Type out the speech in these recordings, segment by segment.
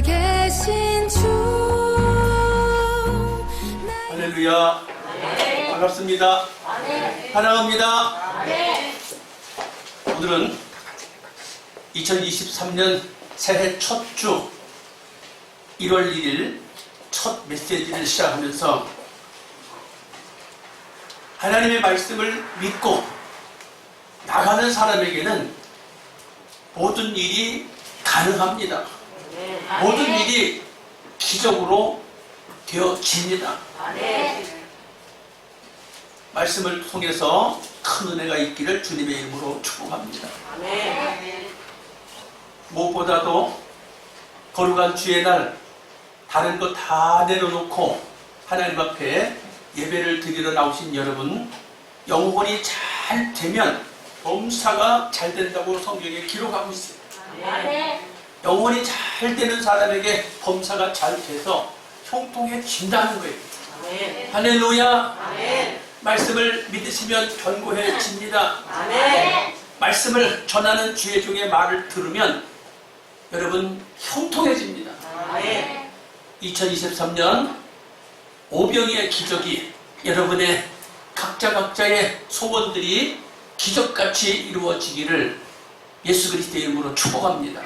살아계신 주. 할렐루야. 반갑습니다. 사랑합니다. 오늘은 2023년 새해 첫 주 1월 1일 첫 메시지를 시작하면서 하나님의 말씀을 믿고 나가는 사람에게는 모든 일이 가능합니다. 모든 일이 기적으로 되어집니다. 말씀을 통해서 큰 은혜가 있기를 주님의 이름으로 축복합니다. 무엇보다도 거룩한 주의 날 다른 것 다 내려놓고 하나님 앞에 예배를 드리러 나오신 여러분, 영혼이 잘 되면 범사가 잘 된다고 성경에 기록하고 있어요. 영혼이 잘 되는 사람에게 범사가 잘 돼서 형통해진다는 거예요. 할렐루야. 말씀을 믿으시면 견고해집니다. 말씀을 전하는 주의 종의 말을 들으면 여러분 형통해집니다. 2023년 오병이의 기적이 여러분의 각자의 소원들이 기적같이 이루어지기를 예수 그리스도의 이름으로 축복합니다.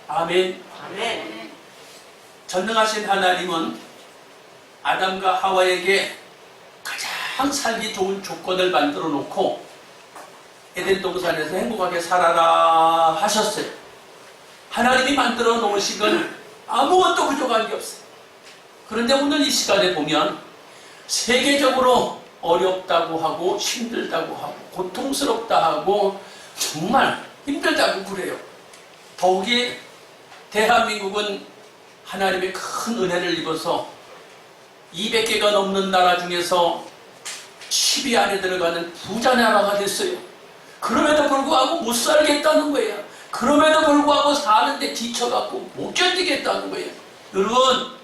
아멘. 전능하신 하나님은 아담과 하와에게 가장 살기 좋은 조건을 만들어 놓고 에덴 동산에서 행복하게 살아라 하셨어요. 하나님이 만들어 놓으신 건 아무것도 부족한 게 없어요. 그런데 오늘 이 시간에 보면 세계적으로 어렵다고 하고 힘들다고 하고 고통스럽다 하고 정말 힘들다고 그래요. 더욱이 대한민국은 하나님의 큰 은혜를 입어서 200개가 넘는 나라 중에서 10위 안에 들어가는 부자 나라가 됐어요. 그럼에도 불구하고 못 살겠다는 거예요. 그럼에도 불구하고 사는데 지쳐갖고 못 견디겠다는 거예요. 여러분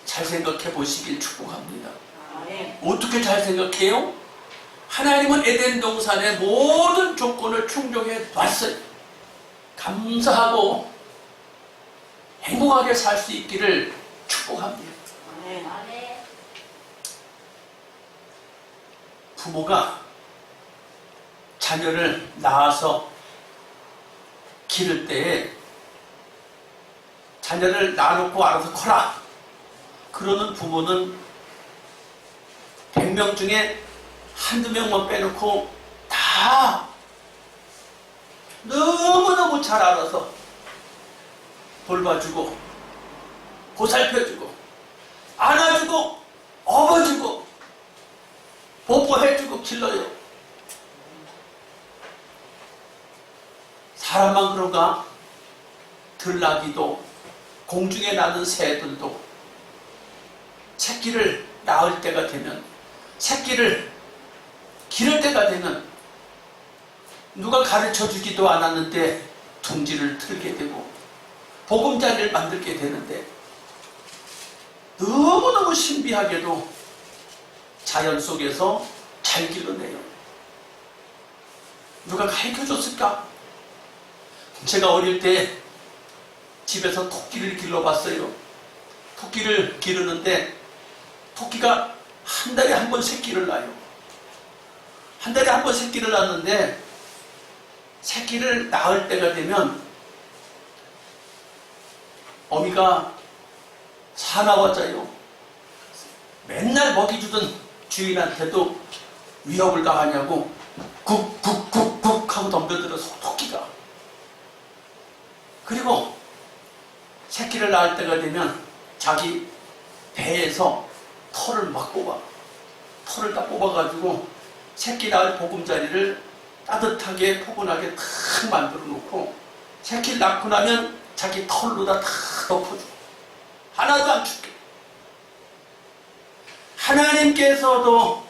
잘 생각해 보시길 축복합니다. 어떻게 잘 생각해요? 하나님은 에덴 동산의 모든 조건을 충족해 놨어요. 감사하고 행복하게 살 수 있기를 축복합니다. 부모가 자녀를 낳아서 기를 때에 자녀를 낳아놓고 알아서 커라 그러는 부모는 100명 중에 한두 명만 빼놓고 다 너무너무 잘 알아서 돌봐주고 보살펴주고 안아주고 업어주고 보호해주고 길러요. 사람만 그런가? 들나귀도 공중에 나는 새들도 새끼를 낳을 때가 되면 새끼를 기를 때가 되면 누가 가르쳐주지도 않았는데 둥지를 틀게 되고 보금자리를 만들게 되는데 너무너무 신비하게도 자연 속에서 잘 길러내요. 누가 가르쳐줬을까? 제가 어릴 때 집에서 토끼를 길러봤어요. 토끼를 기르는데 토끼가 한 달에 한 번 새끼를 낳아요. 한 달에 한 번 새끼를 낳는데 새끼를 낳을 때가 되면 어미가 사나워져요. 맨날 먹이 주던 주인한테도 위협을 가하냐고 쿡쿡쿡쿡 하고 덤벼들어서 토끼가. 그리고 새끼를 낳을 때가 되면 자기 배에서 털을 막 뽑아. 털을 다 뽑아가지고 새끼 낳을 보금자리를 따뜻하게 포근하게 탁 만들어 놓고 새끼를 낳고 나면 자기 털로 다 덮어줘. 하나도 안 죽게. 하나님께서도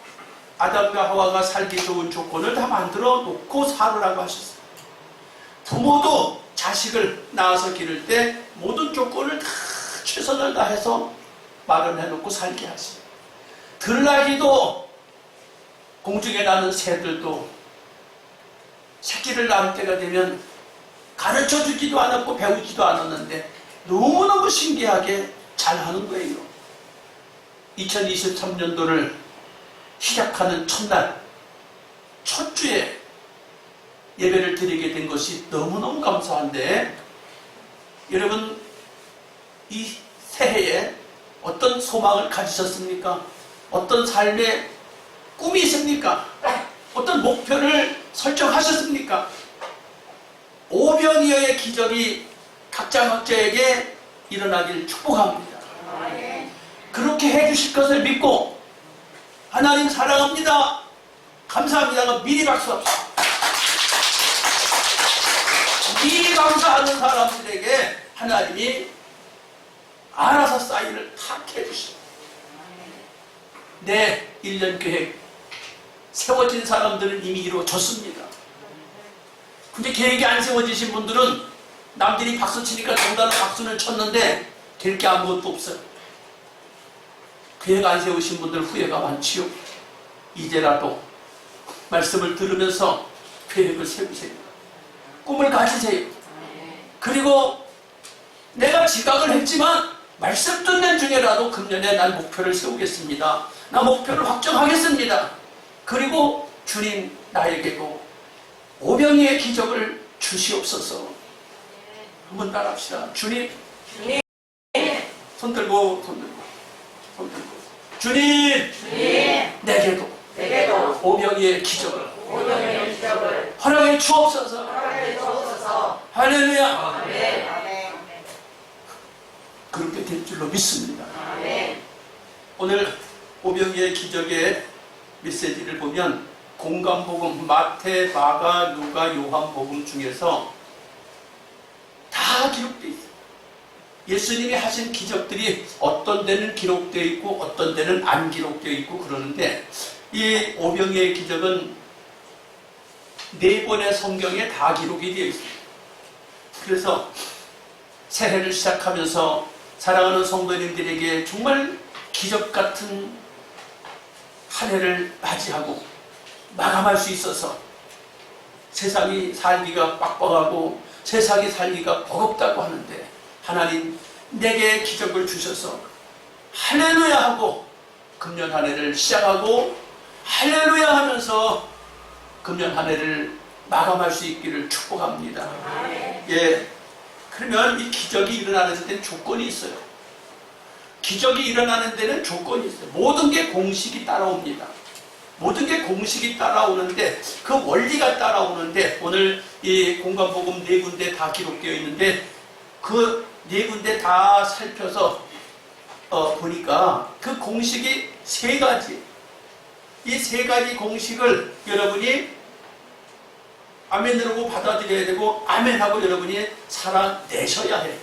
아담과 하와가 살기 좋은 조건을 다 만들어 놓고 살으라고 하셨어요. 부모도 자식을 낳아서 기를 때 모든 조건을 다 최선을 다해서 마련해 놓고 살게 하시고 들나귀도 공중에 나는 새들도 새끼를 낳을 때가 되면 가르쳐 주지도 않았고 배우지도 않았는데 너무너무 신기하게 잘하는 거예요. 2023년도를 시작하는 첫날 첫 주에 예배를 드리게 된 것이 너무너무 감사한데, 여러분 이 새해에 어떤 소망을 가지셨습니까? 어떤 삶의 꿈이 있습니까? 어떤 목표를 설정하셨습니까? 오병이어의 기적이 각자에게 일어나길 축복합니다. 그렇게 해주실 것을 믿고 하나님 사랑합니다, 감사합니다 미리 박수 합시다. 미리 감사하는 사람들에게 하나님이 알아서 사인을 탁 해주십니다. 내 1년 계획 세워진 사람들은 이미 이루어졌습니다. 근데 계획이 안 세워지신 분들은 남들이 박수 치니까 정답은 박수는 쳤는데 될 게 아무것도 없어요. 계획 안 세우신 분들 후회가 많지요. 이제라도 말씀을 들으면서 계획을 세우세요. 꿈을 가지세요. 그리고 내가 지각을 했지만 말씀 듣는 중에라도 금년에 난 목표를 세우겠습니다. 나 목표를 확정하겠습니다. 그리고 주님 나에게도 오병이의 기적을 주시옵소서. 한번 따라합시다. 주님, 손 들고 주님, 내게도 오병이의 기적을 허락해 주옵소서. 할렐루야. 그렇게 될 줄로 믿습니다. 오늘 오병이의 기적의 메시지를 보면 공관복음, 마태, 마가, 누가, 요한복음 중에서 다 기록되어 있어요. 예수님이 하신 기적들이 어떤 데는 기록되어 있고 어떤 데는 안 기록되어 있고 그러는데, 이 오병이의 기적은 4권의 성경에 다 기록이 되어 있습니다. 그래서 새해를 시작하면서 사랑하는 성도님들에게 정말 기적 같은 한 해를 맞이하고 마감할 수 있어서, 세상이 살기가 빡빡하고 세상이 살기가 버겁다고 하는데 하나님 내게 기적을 주셔서 할렐루야 하고 금년 한 해를 시작하고 할렐루야 하면서 금년 한 해를 마감할 수 있기를 축복합니다. 예, 그러면 이 기적이 일어나는 데는 조건이 있어요. 기적이 일어나는 데는 조건이 있어요. 모든 게 공식이 따라옵니다. 모든 게 공식이 따라오는데, 그 원리가 따라오는데, 오늘 이 공관복음 4군데 다 기록되어 있는데 그 4군데 다 살펴서 보니까 그 공식이 3가지. 이 3가지 공식을 여러분이 아멘으로 받아들여야 되고 아멘하고 여러분이 살아내셔야 해요.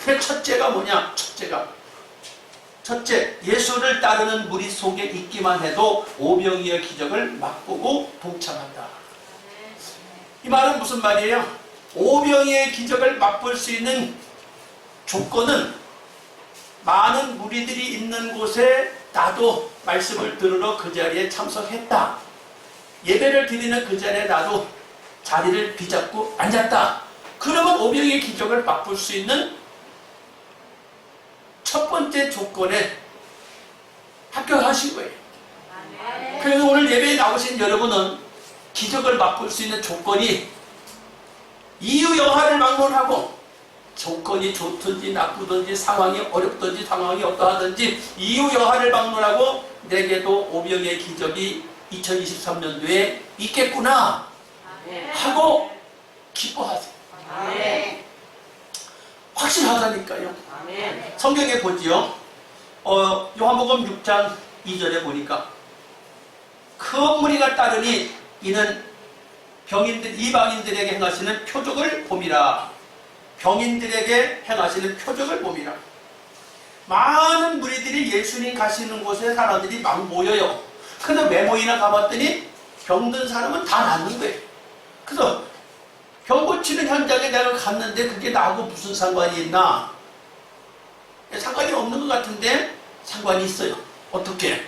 그 첫째가 뭐냐? 첫째, 예수를 따르는 무리 속에 있기만 해도 오병이의 기적을 맛보고 동참한다. 이 말은 무슨 말이에요? 오병이의 기적을 맛볼 수 있는 조건은 많은 무리들이 있는 곳에 나도 말씀을 들으러 그 자리에 참석했다. 예배를 드리는 그 자리에 나도 자리를 비잡고 앉았다. 그러면 오병이의 기적을 맛볼 수 있는 첫 번째 조건에 합격하신 거예요. 그래서 오늘 예배에 나오신 여러분은 기적을 맛볼 수 있는 조건이 이유 여하를 막론하고, 조건이 좋든지 나쁘든지 상황이 어렵든지 상황이 어떠하든지 이유 여하를 막론하고 내게도 오병이의 기적이 2023년도에 있겠구나 하고 기뻐하세요. 확실하다니까요. 성경에 보지요. 요한복음 6장 2절에 보니까 큰 무리가 따르니 이는 이방인들에게 행하시는 표적을 봄이라. 병인들에게 행하시는 표적을 봄이라. 많은 무리들이 예수님 가시는 곳에 사람들이 막 모여요. 근데 왜 모이나 가봤더니 병든 사람은 다 낫는 거예요. 그래서 병 고치는 현장에 내가 갔는데 그게 나하고 무슨 상관이 있나? 상관이 없는 것 같은데 상관이 있어요. 어떻게?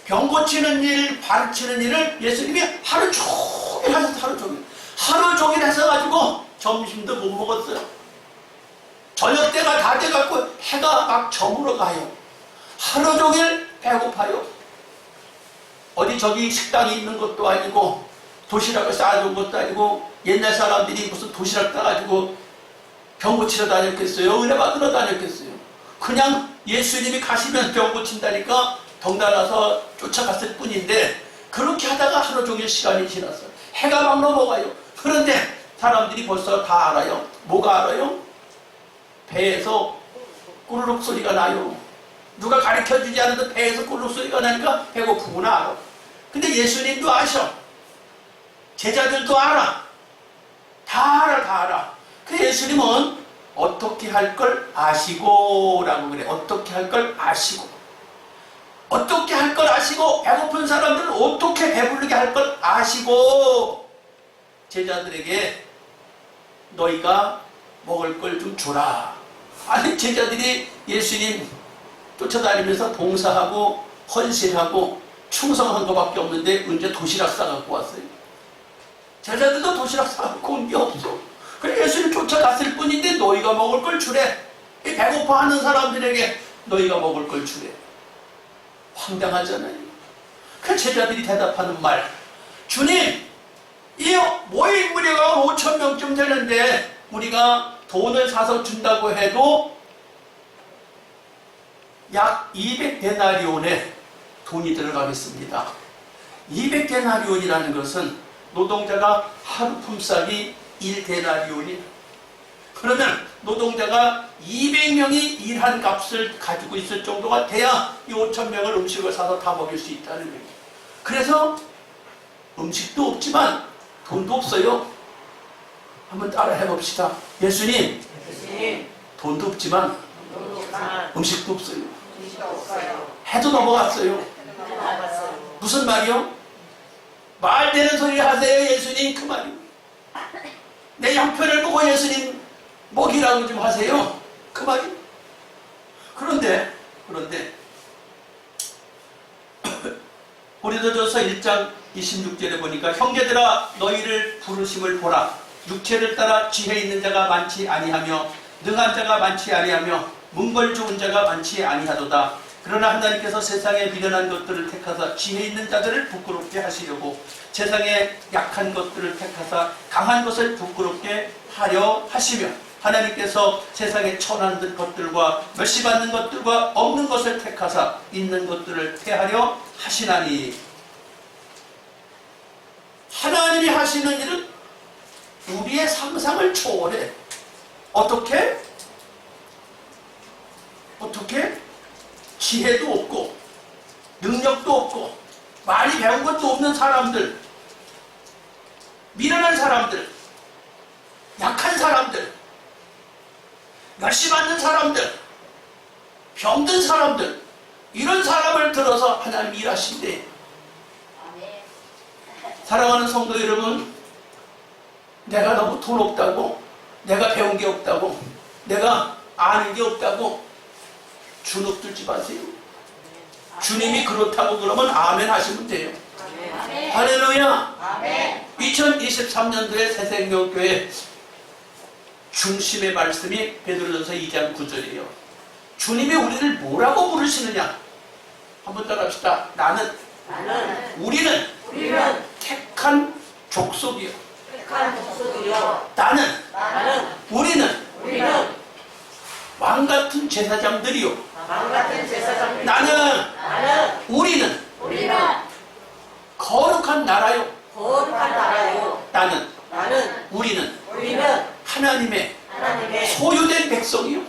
병 고치는 일, 가르치는 일을 예수님이 하루 종일 하셔서 하루 종일 해서 가지고 점심도 못 먹었어요. 저녁 때가 다 돼갖고 해가 막 저물어 가요. 하루 종일 배고파요. 어디 저기 식당이 있는 것도 아니고 도시락을 싸준 것도 아니고 옛날 사람들이 무슨 도시락 따가지고 병 고치러 다녔겠어요? 은혜 받으러 다녔겠어요? 그냥 예수님이 가시면 병 고친다니까 덩달아서 쫓아갔을 뿐인데 그렇게 하다가 하루 종일 시간이 지났어요. 해가 막 넘어가요. 그런데 사람들이 벌써 다 알아요. 뭐가 알아요? 배에서 꾸르륵 소리가 나요. 누가 가르쳐주지 않아도 배에서 꾸르륵 소리가 나니까 배고프구나 알아. 근데 예수님도 아셔. 제자들도 알아. 다 알아, 다 알아. 그 예수님은 어떻게 할 걸 아시고 라고 그래. 어떻게 할 걸 아시고. 어떻게 할 걸 아시고 배고픈 사람들을 어떻게 배부르게 할 걸 아시고 제자들에게 너희가 먹을 걸 좀 주라. 아니 제자들이 예수님 쫓아다니면서 봉사하고 헌신하고 충성한 것밖에 없는데 언제 도시락 싸갖고 왔어요. 제자들도 도시락 싸갖고 온 게 없어. 그래 예수님 쫓아갔을 뿐인데 너희가 먹을 걸 주래. 이 배고파하는 사람들에게 너희가 먹을 걸 주래. 황당하잖아요. 그 제자들이 대답하는 말, 주님 이 모인 무리가 5,000명쯤 되는데 우리가 돈을 사서 준다고 해도 약 200데나리온의 돈이 들어가겠습니다. 200데나리온이라는 것은 노동자가 하루 품삯이 1데나리온이. 그러면 노동자가 200명이 일한 값을 가지고 있을 정도가 돼야 이 5,000명을 음식을 사서 다 먹일 수 있다는 거예요. 그래서 음식도 없지만 돈도 없어요. 한번 따라 해봅시다. 예수님, 돈도 없지만 음식도 없어요. 해도 넘어갔어요. 무슨 말이요? 말 되는 소리 하세요 예수님. 그 말이요. 내 형편을 보고 예수님 먹이라고 좀 하세요. 그 말이요. 그런데 고린도전서 1장 26절에 보니까 형제들아 너희를 부르심을 보라. 육체를 따라 지혜 있는 자가 많지 아니하며 능한 자가 많지 아니하며 문벌 좋은 자가 많지 아니하도다. 그러나 하나님께서 세상에 미련한 것들을 택하사 지혜 있는 자들을 부끄럽게 하시려고 세상에 약한 것들을 택하사 강한 것을 부끄럽게 하려 하시며 하나님께서 세상에 천한 것들과 멸시받는 것들과 없는 것을 택하사 있는 것들을 택하려 하시나니. 하나님이 하시는 일은 우리의 상상을 초월해. 어떻게? 지혜도 없고 능력도 없고 많이 배운 것도 없는 사람들, 미련한 사람들, 약한 사람들, 멸시받는 사람들, 병든 사람들, 이런 사람을 들어서 하나님이 일하신대. 사랑하는 성도 여러분, 내가 너무 돈 없다고, 내가 배운 게 없다고, 내가 아는 게 없다고 주눅 들지 마세요. 주님이 그렇다고 그러면 아멘 하시면 돼요. 할렐루야. 2023년도에 새생명교회 중심의 말씀이 베드로전서 2장 9절이에요. 주님이 우리를 뭐라고 부르시느냐? 한번 따라합시다. 우리는 택한 족속이요. 우리는 왕같은 제사장들이요. 우리는 거룩한 나라요. 우리는 하나님의 소유된 백성이요.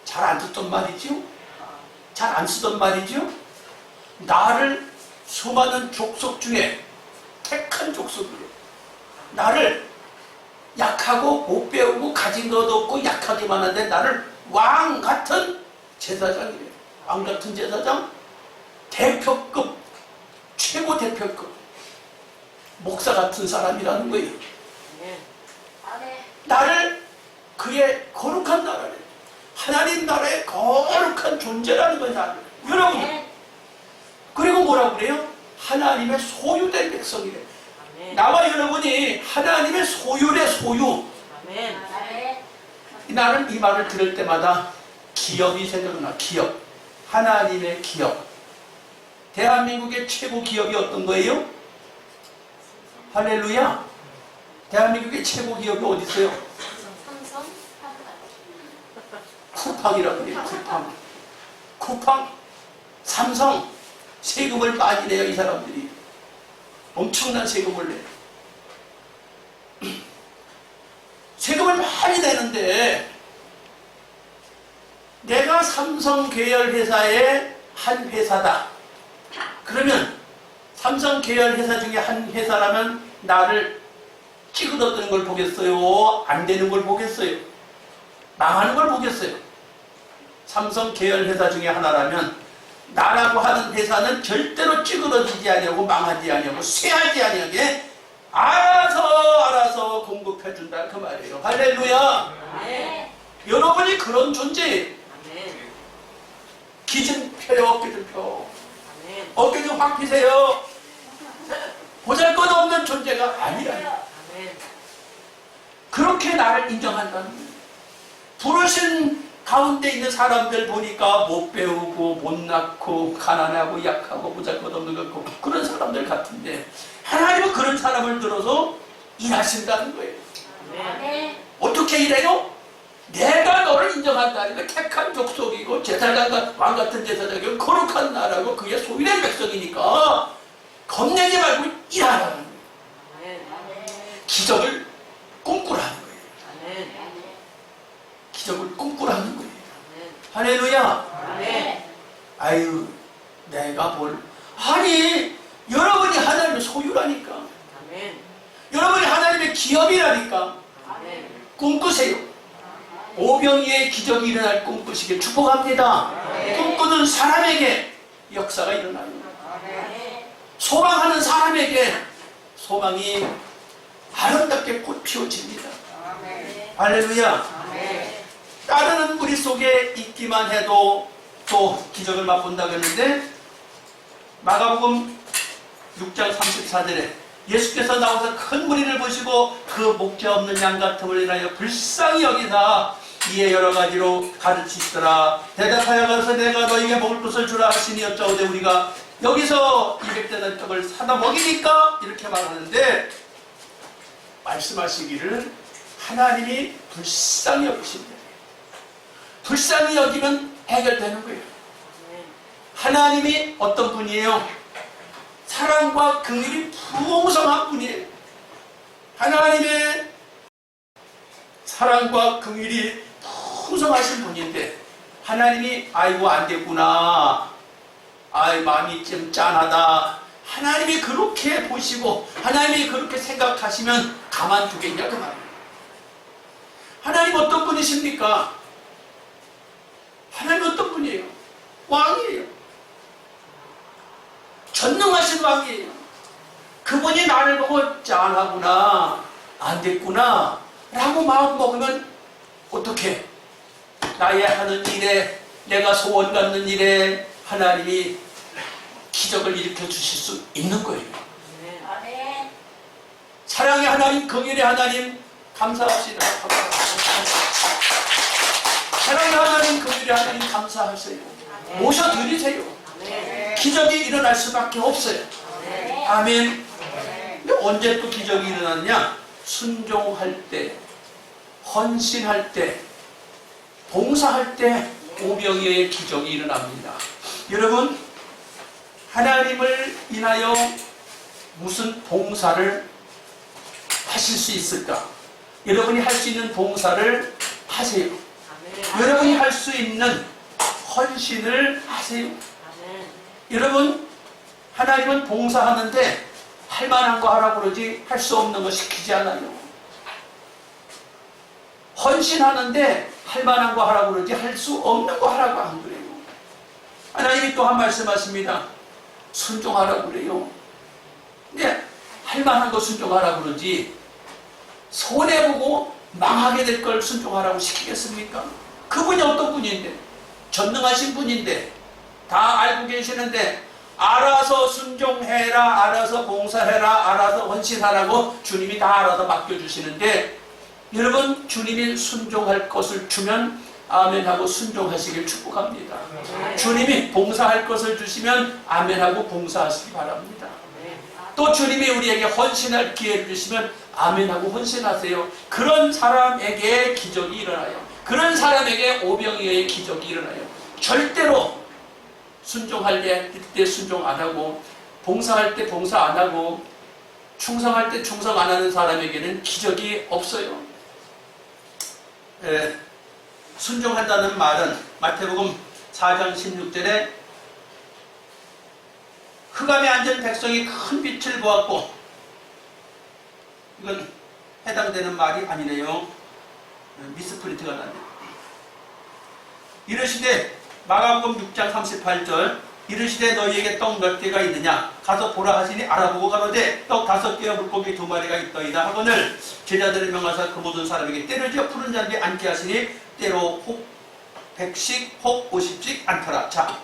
잘 안 듣던 말이죠. 잘 안 쓰던 말이죠. 나를 수많은 족속 중에 택한 족속이요. 나를 약하고 못 배우고 가진 것도 없고 약하기만 한데 나를 왕 같은 제사장이래요. 왕 같은 제사장, 대표급, 최고 대표급 목사 같은 사람이라는 거예요. 나를 그의 거룩한 나라래. 하나님 나라의 거룩한 존재라는 거예요. 나를. 여러분. 그리고 뭐라고 그래요? 하나님의 소유된 백성이래. 나와 여러분이 하나님의 소유의 소유. 아멘. 나는 이 말을 들을 때마다 기업이 생각나. 기업. 하나님의 기업. 대한민국의 최고 기업이 어떤 거예요? 할렐루야. 대한민국의 최고 기업이 어디 있어요? 삼성, 쿠팡이라고 해요. 쿠팡. 쿠팡, 삼성. 세금을 많이 내요, 이 사람들이. 엄청난 세금을 내요. 세금을 많이 내는데 내가 삼성 계열 회사의 한 회사다. 그러면 삼성 계열 회사 중에 한 회사라면 나를 찌그러뜨는 걸 보겠어요? 안 되는 걸 보겠어요? 망하는 걸 보겠어요? 삼성 계열 회사 중에 하나라면 나라고 하는 회사는 절대로 찌그러지지 아니하고 망하지 아니하고 쇠하지 아니하게 알아서 공급해준다 그 말이에요. 할렐루야. 아멘. 여러분이 그런 존재예요. 아멘. 기 좀 펴요. 어깨 좀 펴. 아멘. 어깨 좀 확 피세요. 보잘것없는 존재가 아니라 아멘. 그렇게 나를 인정한다는 거예요. 부르신 가운데 있는 사람들 보니까 못 배우고 못 낳고 가난하고 약하고 보잘것없는 것 같고 그런 사람들 같은데 하나님은 그런 사람을 들어서 일하신다는 거예요. 아멘. 어떻게 일해요? 내가 너를 인정한다는 게 택한 족속이고 제사장 왕 같은 제사장이고 거룩한 나라고 그게 소유된 백성이니까 겁내지 말고 일하라는 거예요. 아멘. 기적을 꿈꾸라는 거예요. 아멘. 기적을 꿈꾸라는 거예요. 아멘. 할렐루야. 아멘. 아유, 내가 뭘. 아니, 여러분이 하나님의 소유라니까. 아멘. 여러분이 하나님의 기업이라니까. 아멘. 꿈꾸세요. 오병이의 기적이 일어날 꿈꾸시길 축복합니다. 꿈꾸는 사람에게 역사가 일어나요. 소망하는 사람에게 소망이 아름답게 꽃 피워집니다. 할렐루야. 따르는 우리 속에 있기만 해도 또 기적을 맛본다고 했는데 마가복음 6장 34절에 예수께서 나와서 큰 무리를 보시고 그 목자 없는 양 같음을 인하여 불쌍히 여기사 이에 여러 가지로 가르치시더라. 대답하여 가서 내가 너희에게 먹을 것을 주라 하시니 여짜오되 우리가 여기서 200대나 떡을 사다 먹이니까 이렇게 말하는데 말씀하시기를 하나님이 불쌍히 여기십니다. 불쌍히 여기면 해결되는 거예요. 하나님이 어떤 분이에요? 사랑과 긍휼이 풍성한 분이에요. 하나님의 사랑과 긍휼이 풍성하신 분인데 하나님이 아이고 안 됐구나. 아이 마음이 좀 짠하다. 하나님이 그렇게 보시고 하나님이 그렇게 생각하시면 가만두겠냐 그 말이에요. 하나님 어떤 분이십니까? 하나님 어떤 분이에요? 왕이에요. 전능하신 왕이에요. 그분이 나를 보고 짠하구나, 안 됐구나 라고 마음 먹으면 어떻게? 나의 하는 일에, 내가 소원 갖는 일에 하나님이 기적을 일으켜 주실 수 있는 거예요. 아멘. 사랑의 하나님, 긍휼의 하나님 감사합시다. 사랑의 하나님, 긍휼의 하나님 감사하세요. 모셔드리세요. 아멘. 기적이 일어날 수밖에 없어요. 아멘. 근데 언제 또 기적이 일어났냐? 순종할 때, 헌신할 때, 봉사할 때 오병이어의 기적이 일어납니다. 여러분, 하나님을 인하여 무슨 봉사를 하실 수 있을까? 여러분이 할 수 있는 봉사를 하세요. 아멘. 여러분이 할 수 있는 헌신을 하세요. 아멘. 여러분, 하나님은 봉사하는데 할 만한 거 하라고 그러지 할 수 없는 거 시키지 않아요. 헌신하는데 할 만한 거 하라고 그러지 할 수 없는 거 하라고 안 그래요. 하나님이 또한 말씀하십니다. 순종하라고 그래요. 근데 할 만한 거 순종하라고 그러지 손해보고 망하게 될 걸 순종하라고 시키겠습니까? 그분이 어떤 분인데? 전능하신 분인데 다 알고 계시는데 알아서 순종해라, 알아서 봉사해라, 알아서 헌신하라고 주님이 다 알아서 맡겨주시는데, 여러분 주님이 순종할 것을 주면 아멘하고 순종하시길 축복합니다. 주님이 봉사할 것을 주시면 아멘하고 봉사하시기 바랍니다. 또 주님이 우리에게 헌신할 기회를 주시면 아멘하고 헌신하세요. 그런 사람에게 기적이 일어나요. 그런 사람에게 오병이어의 기적이 일어나요. 절대로 순종할 때 순종 안 하고, 봉사할 때 봉사 안 하고, 충성할 때 충성 안 하는 사람에게는 기적이 없어요. 순종한다는 말은 마태복음 4장 16절에 흑암에 앉은 백성이 큰 빛을 보았고, 이건 해당되는 말이 아니네요. 미스프린트가 나네요. 이르시되, 마가복음 6장 38절, 이르시되 너희에게 떡 몇 개가 있느냐 가서 보라 하시니 알아보고 가로되 떡 5개와 물고기 2마리가 있더이다 하거늘 제자들을 명하사 그 모든 사람에게 때를 지어 푸른 잔디에 앉게 하시니 때로 혹 100씩 혹 50씩 앉더라. 자,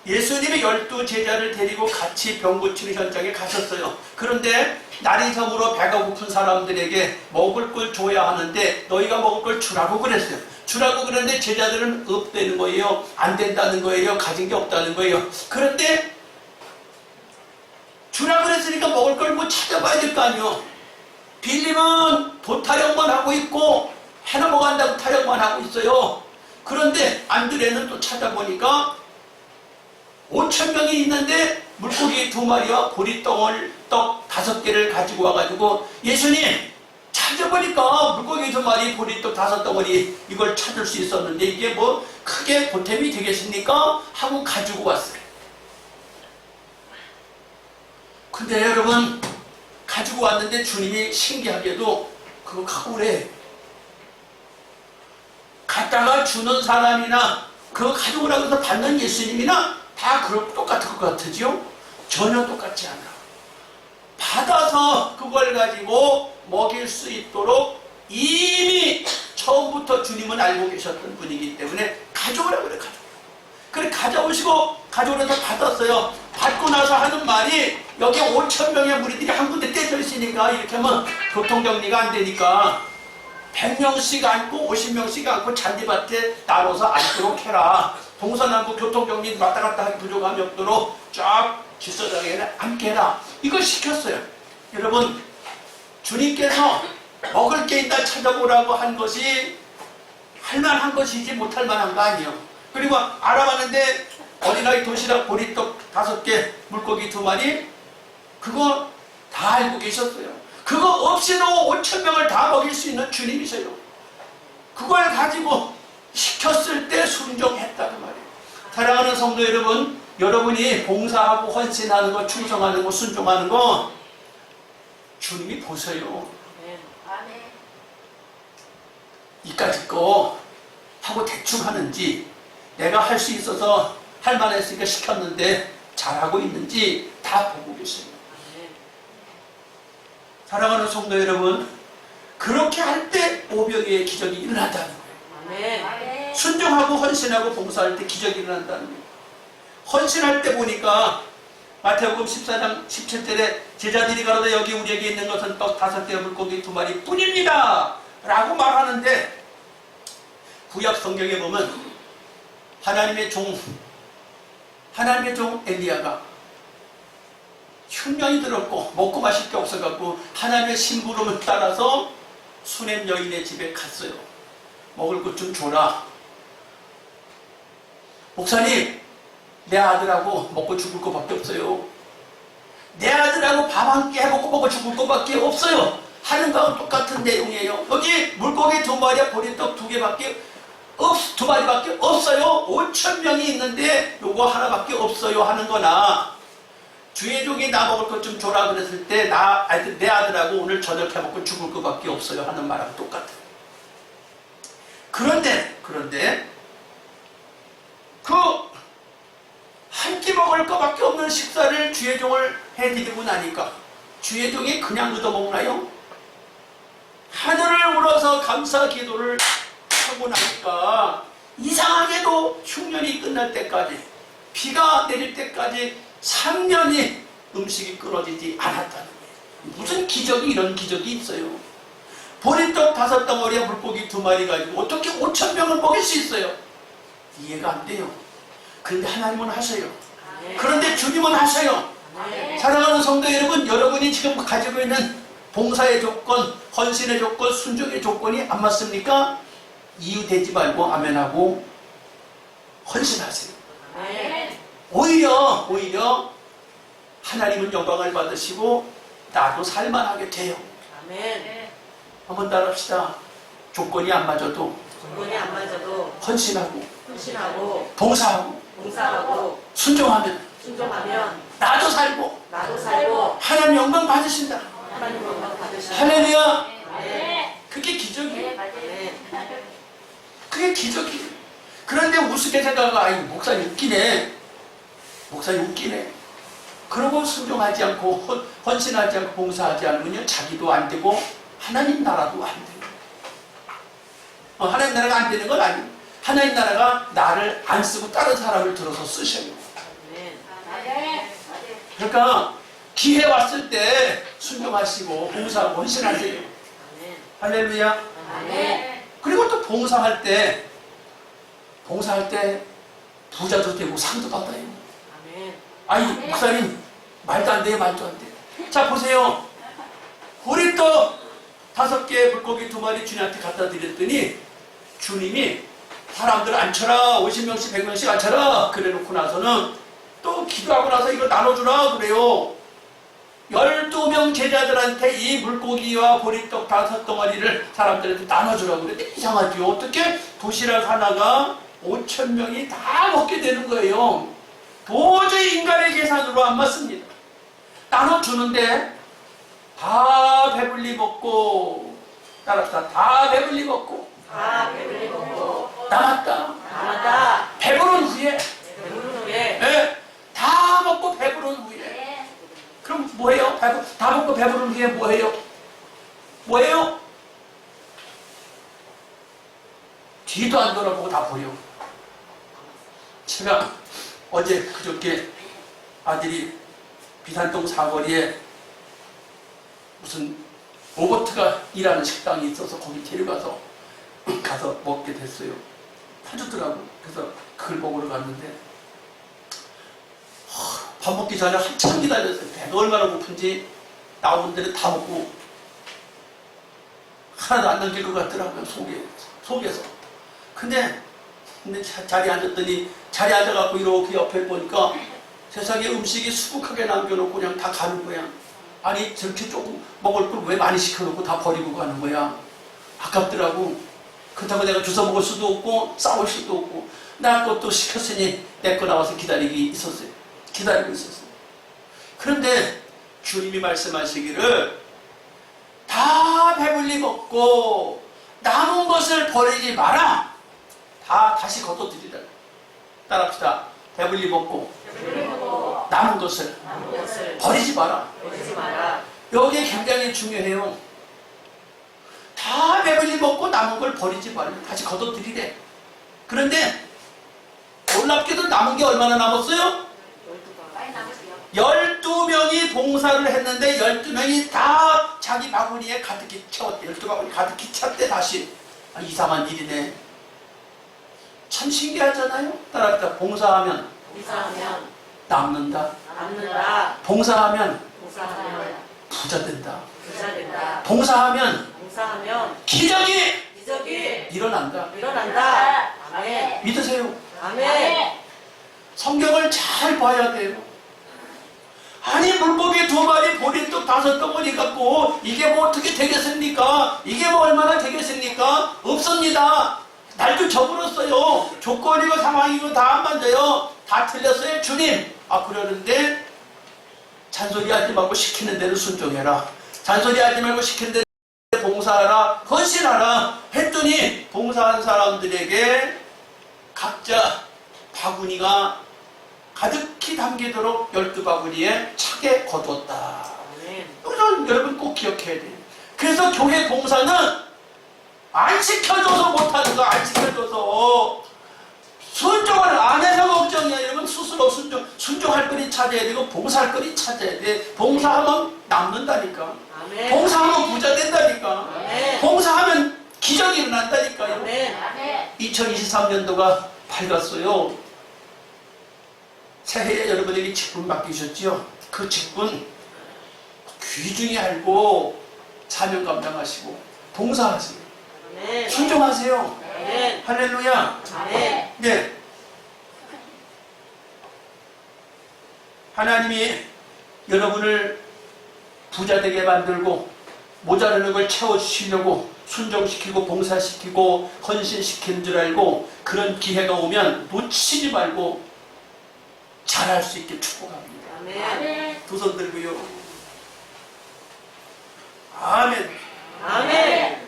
예수님이 12 제자를 데리고 같이 병 고치는 현장에 가셨어요. 그런데 날이 저물어 배가 고픈 사람들에게 먹을 걸 줘야 하는데 너희가 먹을 걸 주라고 그랬어요. 주라고 그랬는데 제자들은 없다는 거예요. 안 된다는 거예요. 가진 게 없다는 거예요. 그런데 주라고 그랬으니까 먹을 걸 뭐 찾아봐야 될 거 아니에요. 빌림은 도타령만 하고 있고 해 넘어간다고 타령만 하고 있어요. 그런데 안드레는 또 찾아보니까 5,000명이 있는데 물고기 2마리와 보리떡을 떡 5개를 가지고 와가지고 예수님 찾아보니까 물고기 2마리 보리떡 5덩어리 이걸 찾을 수 있었는데 이게 뭐 크게 보탬이 되겠습니까? 하고 가지고 왔어요. 근데 여러분 가지고 왔는데 주님이 신기하게도 그거 갖고 오래. 갖다가 주는 사람이나 그거 가지고 오라고 해서 받는 예수님이나 다 똑같을 것 같으죠? 전혀 똑같지 않아. 받아서 그걸 가지고 먹일 수 있도록 이미 처음부터 주님은 알고 계셨던 분이기 때문에 가져오라고 그래. 그래 가져오시고 가져오면서 받았어요. 받고 나서 하는 말이 여기 5,000명의 무리들이 한 군데 떼져 있으니까 이렇게 하면 교통정리가 안 되니까 100명씩 앉고 50명씩 앉고 잔디밭에 나눠서 앉도록 해라. 동서남북 교통정리 왔다 갔다 하기 부족함이 없도록 쫙 질서정리에 앉게 해라. 이걸 시켰어요. 여러분 주님께서 먹을 게 있다 찾아보라고 한 것이 할만한 것이지 못할 만한 거 아니에요. 그리고 알아봤는데 어린아이 도시락 보리떡 5개 물고기 2마리 그거 다 알고 계셨어요. 그거 없이도 5,000명을 다 먹일 수 있는 주님이세요. 그걸 가지고 시켰을 때 순종했다는 말이에요. 사랑하는 성도 여러분, 여러분이 봉사하고 헌신하는 거, 충성하는 거, 순종하는 거 주님이 보세요. 이까짓 거 하고 대충 하는지, 내가 할 수 있어서 할 만했으니까 시켰는데 잘하고 있는지 다 보고 계세요. 사랑하는 성도 여러분, 그렇게 할 때 오병이어의 기적이 일어난다는 거예요. 순종하고 헌신하고 봉사할 때 기적이 일어난다는 거예요. 헌신할 때 보니까 마태복음 14장 17절에 제자들이 가로되 여기 우리에게 있는 것은 떡 5개와 물고기 2마리 뿐입니다 라고 말하는데, 구약 성경에 보면 하나님의 종 엘리야가 흉년이 들었고 먹고 마실 게 없어갖고 하나님의 심부름을 따라서 수넴 여인의 집에 갔어요. 먹을 것 좀 줘라. 목사님, 내 아들하고 먹고 죽을 것밖에 없어요. 내 아들하고 밥 한 끼 해먹고 먹고 죽을 것밖에 없어요. 하는 거하고 똑같은 내용이에요. 여기 물고기 2마리와 보리떡 2개밖에 2마리밖에 없어요. 5,000명이 있는데 요거 하나밖에 없어요 하는 거나, 주의 종이 나 먹을 것 좀 줘라 그랬을 때 내 아들하고 오늘 저녁 해먹고 죽을 것밖에 없어요 하는 말하고 똑같아요. 그런데 그 한 끼 먹을 것밖에 없는 식사를 주의 종을 해드리고 나니까 주의 종이 그냥 얻어먹나요? 하늘을 울어서 감사 기도를 하고 나니까 이상하게도 흉년이 끝날 때까지, 비가 내릴 때까지 3년이 음식이 끊어지지 않았다는 거예요. 무슨 기적이 이런 기적이 있어요. 보리떡 5덩어리에 물고기 2마리 가지고 어떻게 5,000명을 먹일 수 있어요? 이해가 안 돼요. 그런데 하나님은 하셔요. 그런데 주님은 하셔요. 사랑하는 성도 여러분, 여러분이 지금 가지고 있는 봉사의 조건, 헌신의 조건, 순종의 조건이 안 맞습니까? 이유 되지 말고 아멘하고 헌신하세요. 오히려 하나님은 영광을 받으시고 나도 살만하게 돼요. 한번 따라합시다. 조건이 안 맞아도 헌신하고 봉사하고 순종하면 나도 살고 하나님 영광 받으신다. 할렐루야. 그게 기적이에요. 그게 기적이에요. 그런데 우습게 생각하고 아이 목사님 웃기네. 그러고 순종하지 않고 헌신하지 않고 봉사하지 않으면 자기도 안 되고 하나님 나라도 안 돼요. 하나님 나라가 안 되는 건 아니에요. 하나님 나라가 나를 안 쓰고 다른 사람을 들어서 쓰셔요. 그러니까 기회 왔을 때 순종하시고 봉사하고 헌신하세요. 할렐루야. 그리고 또 봉사할 때 부자도 되고 상도 받아요. 아니 목사님 말도 안 돼요. 자 보세요. 보리떡 5개 물고기 2마리 주님한테 갖다 드렸더니 주님이 사람들 앉혀라 50명씩 100명씩 앉혀라 그래 놓고 나서는 또 기도하고 나서 이거 나눠주라 그래요. 12명 제자들한테 이 물고기와 보리떡 5덩어리를 사람들한테 나눠주라고 그랬는데 이상하죠. 어떻게 도시락 하나가 5,000명이 다 먹게 되는 거예요. 도저히 인간의 계산으로 안 맞습니다. 나눠주는데 다 배불리 먹고 따라서 다 배불리 먹고 남았다. 배부른 후에 네, 다 먹고 배부른 후에 그럼 뭐해요? 다 먹고 배부른 후에 뭐해요? 뒤도 안 돌아보고 다 버려. 제가 어제 그저께 아들이 비산동 사거리에 무슨 로버트가 일하는 식당이 있어서 거기 데려가서 가서 먹게 됐어요. 사주더라고. 그래서 그걸 먹으러 갔는데 밥 먹기 전에 한참 기다렸어요. 배가 얼마나 고픈지 나오는 데는 다 먹고 하나도 안 남길 것 같더라고요. 속에서. 근데 자리에 앉았더니 자리에 앉아갖고 이렇게 옆에 보니까 세상에 음식이 수북하게 남겨놓고 그냥 다 가는 거야. 아니 저렇게 조금 먹을 걸 왜 많이 시켜놓고 다 버리고 가는 거야. 아깝더라고. 그렇다고 내가 주워 먹을 수도 없고 싸울 수도 없고 나 것도 시켰으니 내 거 나와서 기다리고 있었어요. 그런데 주님이 말씀하시기를 다 배불리 먹고 남은 것을 버리지 마라. 다 다시 거둬들이라. 따라합시다. 배불리 먹고 남은 것을 버리지 마라. 여기에 굉장히 중요해요. 다 배불리 먹고 남은 걸 버리지 말라. 다시 거둬들이래. 그런데 놀랍게도 남은 게 얼마나 남았어요? 12명이 봉사를 했는데 12명이 다 자기 바구니에 가득히 채웠대. 12바구니 가득히 찼대. 다시. 이상한 일이네. 참 신기하잖아요. 따라합시다. 봉사하면 남는다. 봉사하면 부자 된다. 봉사하면 기적이 일어난다. 아멘. 믿으세요. 아멘. 성경을 잘 봐야 돼요. 아니 물고기 2마리 보리떡 5덩어리 갖고 이게 뭐 어떻게 되겠습니까? 이게 뭐 얼마나 되겠습니까? 없습니다. 날도 저물었어요. 조건이고 상황이고 다 안 맞아요. 다 틀렸어요. 주님. 그러는데 잔소리하지 말고 시키는 대로 순종해라. 잔소리하지 말고 시키는 대로 봉사하라. 헌신하라. 했더니 봉사한 사람들에게 각자 바구니가 가득히 담기도록 12바구니에 차게 거뒀다. 이건 여러분 꼭 기억해야 돼요. 그래서 교회 봉사는 안 시켜줘서 못하는 거, 안 시켜줘서 순종을 안 해서 걱정이야. 여러분 스스로 순종할 거리 찾아야 되고 봉사할 거리 찾아야 돼. 봉사하면 남는다니까. 아멘. 봉사하면 부자 된다니까. 아멘. 봉사하면 기적이 일어난다니까요. 아멘. 2023년도가 밝았어요. 새해에 여러분에게 직분 맡기셨죠? 그 직분 귀중히 알고 사명 감당하시고 봉사하세요. 아멘. 순종하세요. 아멘. 할렐루야. 아멘. 네. 하나님이 여러분을 부자 되게 만들고 모자라는 걸 채워주시려고 순종시키고 봉사시키고 헌신시키는 줄 알고 그런 기회가 오면 놓치지 말고 잘할 수 있게 축복합니다. 아멘. 두 손 들고요. 아멘. 아멘.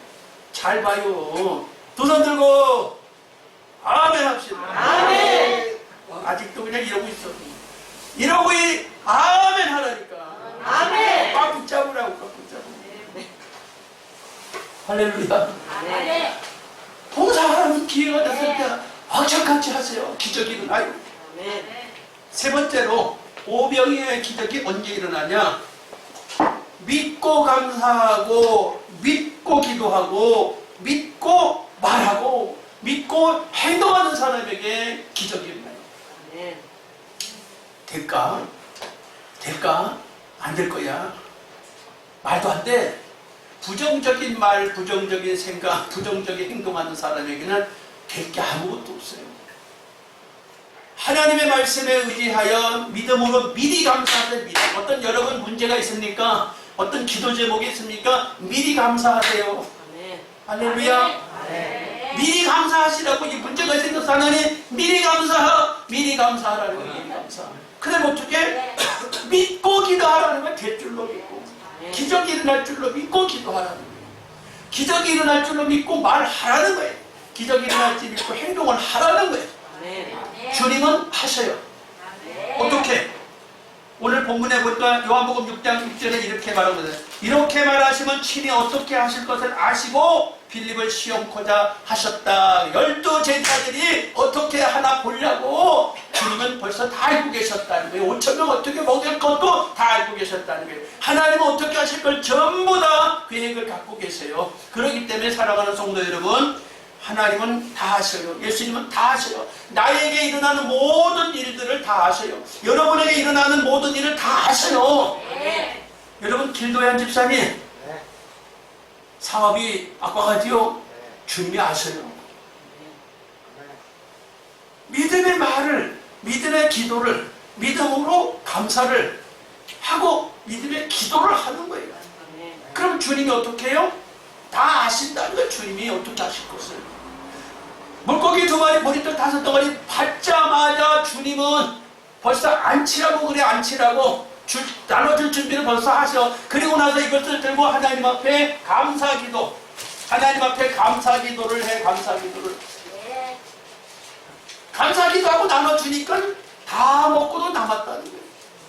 잘 봐요. 두 손 들고 아멘 합시다. 아멘. 아직도 그냥 이러고 있어. 이러고 아멘 하라니까. 아멘. 꽉 붙잡으라고 꽉 붙잡으라고. 할렐루야. 아멘. 봉사하라는 기회가 됐을 때 확철같이 하세요. 기적이 일어나요. 아멘. 세 번째로 오병이의 기적이 언제 일어나냐? 믿고 감사하고 믿고 기도하고 믿고 말하고 믿고 행동하는 사람에게 기적이 일어나요. 아멘. 될까? 될까? 안 될 거야. 말도 안 돼. 부정적인 말, 부정적인 생각, 부정적인 행동하는 사람에게는 될 게 아무것도 없어요. 하나님의 말씀에 의지하여 믿음으로 미리 감사합니다. 어떤 여러분 문제가 있습니까? 어떤 기도 제목이 있습니까? 미리 감사하세요. 아멘. 할렐루야. 아멘. 미리 감사하시라고. 이 문제가 생겨서 하나님 미리 감사하라는 거예요. 미리 감사. 그럼 어떻게? 믿고 기도하라는 건 될 줄로 믿고 기적이 일어날 줄로 믿고 기도하라는 거예요. 기적이 일어날 줄로 믿고 말하라는 거예요. 기적이 일어날 줄 믿고 행동을 하라는 거예요. 아멘. 주님은 하셔요. 어떻게? 오늘 본문에 보니까 요한복음 6장 6절에 이렇게 말하거든요. 이렇게 말하시면 친히 어떻게 하실 것을 아시고 빌립을 시험코자 하셨다. 12 제자들이 어떻게 하나 보려고 주님은 벌써 다 알고 계셨다는 거예요. 5,000명 어떻게 먹일 것도 다 알고 계셨다는 거예요. 하나님은 어떻게 하실 걸 전부 다 계획을 갖고 계세요. 그렇기 때문에 사랑하는 성도 여러분, 하나님은 다 하셔요. 예수님은 다 하셔요. 나에게 일어나는 모든 일들을 다 하셔요. 여러분에게 일어나는 모든 일을 다 하셔요. 네. 여러분, 길도현 집사님 사업이 악화가지요. 주님이 아셔요. 믿음의 말을, 믿음의 기도를, 믿음으로 감사를 하고 믿음의 기도를 하는 거예요. 아멘. 그럼 주님이 어떻게 해요? 다 아신다는 거예요. 주님이 어떻게 하실 것을. 물고기 2마리, 보리떡 5덩어리 받자마자 주님은 벌써 안치라고 그래. 안치라고 나눠줄 준비를 벌써 하셔. 그리고 나서 이것을 들고 하나님 앞에 감사기도, 하나님 앞에 감사기도를 해. 감사기도를 네. 감사기도하고 나눠주니까 다 먹고도 남았다는 거예요.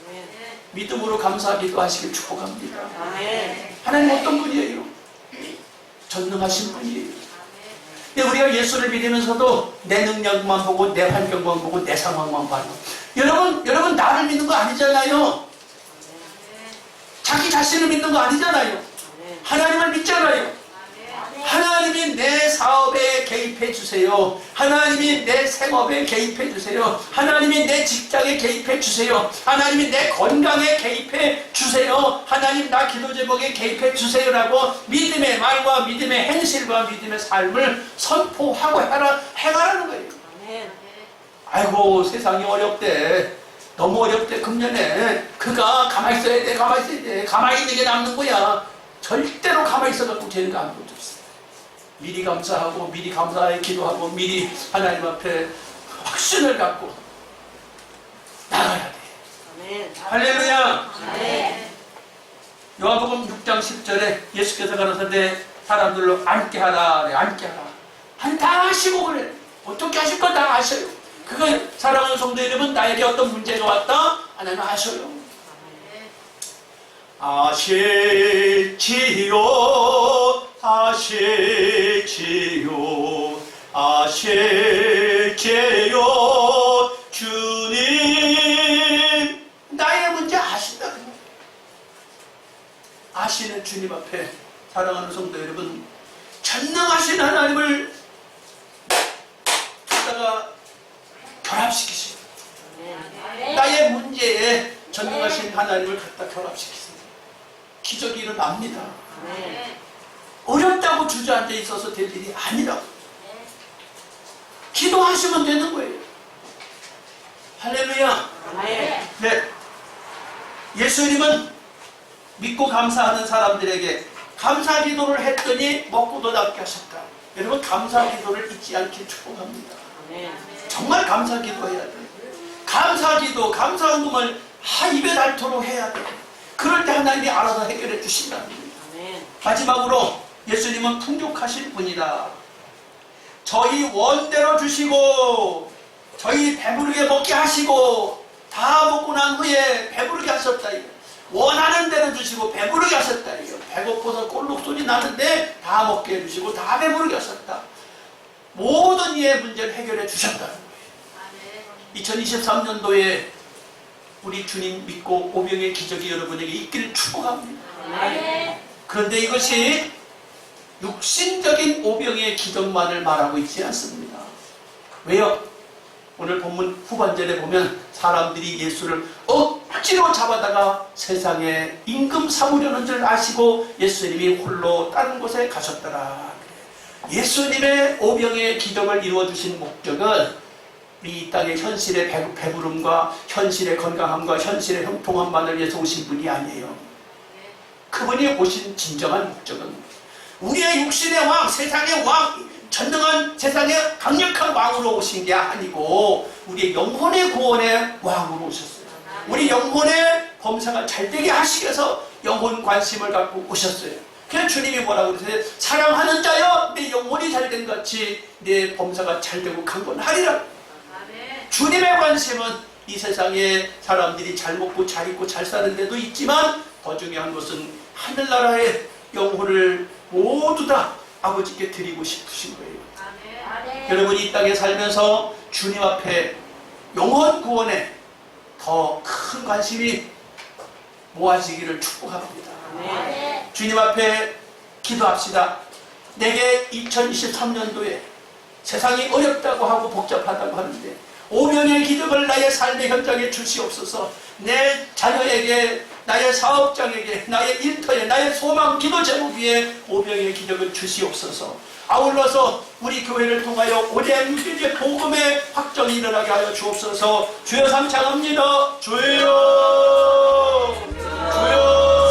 아멘. 믿음으로 감사기도 하시길 축복합니다. 아멘. 하나님 어떤 분이에요? 전능하신 분이에요. 근데 우리가 예수를 믿으면서도 내 능력만 보고 내 환경만 보고 내 상황만 봐요. 여러분 나를 믿는 거 아니잖아요. 자기 자신을 믿는 거 아니잖아요. 하나님을 믿잖아요. 하나님이 내 사업에 개입해 주세요. 하나님이 내 생업에 개입해 주세요. 하나님이 내 직장에 개입해 주세요. 하나님이 내 건강에 개입해 주세요. 하나님 나 기도 제목에 개입해 주세요라고 믿음의 말과 믿음의 행실과 믿음의 삶을 선포하고 행하라는 거예요. 아멘. 아이고 세상이 어렵대. 너무 어렵대. 금년에 그가 가만히 있어야 돼. 가만히 있어야 돼. 가만히 있는 게 남는 거야. 절대로 가만히 있어갖고 되는 거 아무것도 없어. 미리 감사하고 미리 감사에 기도하고 미리 하나님 앞에 확신을 갖고 나가야 돼. 아멘. 할렐루야. 아멘. 요한복음 6장 10절에 예수께서 가라사대 사람들로 앉게 하라. 그래. 앉게 하라. 아니 다 하시고 그래. 어떻게 하실 건 다 아셔요. 그거 사랑하는 성도 여러분, 나에게 어떤 문제가 왔다? 하나님 아셔요. 아실지요 아실지요 아실지요 될지요. 주님 나의 문제 아신다. 아시는 주님 앞에 사랑하는 성도 여러분, 전능하신 하나님을 갖다가 결합시키십니다. 나의 문제에 전능하신 하나님을 갖다 결합시키십니다. 기적이 일어납니다. 어렵다고 주저앉아 있어서 될 일이 아니라고. 기도하시면 되는 거예요. 할렐루야. 네. 예수님은 믿고 감사하는 사람들에게 감사 기도를 했더니 먹고도 낫게 하셨다. 여러분, 감사 기도를 잊지 않게 축복합니다. 정말 감사 기도해야 돼요. 감사 기도, 감사 헌금을 입에 닳도록 해야 돼요. 그럴 때 하나님이 알아서 해결해 주신답니다. 마지막으로 예수님은 풍족하신 분이다. 저희 원대로 주시고 저희 배부르게 먹게 하시고 다 먹고 난 후에 배부르게 하셨다. 원하는 대로 주시고 배부르게 하셨다. 배고파서 꼴록 소리 나는데 다 먹게 해주시고 다 배부르게 하셨다. 모든 이의 문제를 해결해 주셨다는 거예요. 2023년도에 우리 주님 믿고 오병의 기적이 여러분에게 있기를 축복합니다. 그런데 이것이 육신적인 오병의 기적만을 말하고 있지 않습니다. 왜요? 오늘 본문 후반절에 보면 사람들이 예수를 억지로 잡아다가 세상에 임금 삼으려는 줄 아시고 예수님이 홀로 다른 곳에 가셨더라. 예수님의 오병의 기적을 이루어주신 목적은 이 땅의 현실의 배부름과 현실의 건강함과 현실의 형통함만을 위해서 오신 분이 아니에요. 그분이 오신 진정한 목적은 우리의 육신의 왕, 세상의 왕, 전능한 세상의 강력한 왕으로 오신 게 아니고 우리의 영혼의 구원의 왕으로 오셨어요. 우리 영혼의 범사가 잘되게 하시기 위해서 영혼 관심을 갖고 오셨어요. 그래서 주님이 뭐라고 그러세요? 사랑하는 자여 내 영혼이 잘된 같이 내 범사가 잘되고 강건하리라. 주님의 관심은 이 세상에 사람들이 잘 먹고 잘 입고 잘 사는 데도 있지만 더 중요한 것은 하늘나라의 영혼을 모두 다 아버지께 드리고 싶으신 거예요. 여러분이 이 땅에 살면서 주님 앞에 영혼 구원에 더 큰 관심이 모아지기를 축복합니다. 주님 앞에 기도합시다. 내게 2023년도에 세상이 어렵다고 하고 복잡하다고 하는데 오병의 기적을 나의 삶의 현장에 주시옵소서. 내 자녀에게, 나의 사업장에게, 나의 일터에, 나의 소망 기도 제목 위에 오병의 기적을 주시옵소서. 아울러서 우리 교회를 통하여 올해 이제 복음의 확정이 일어나게 하여 주옵소서. 주여 삼창합니다. 주여, 주여, 주여.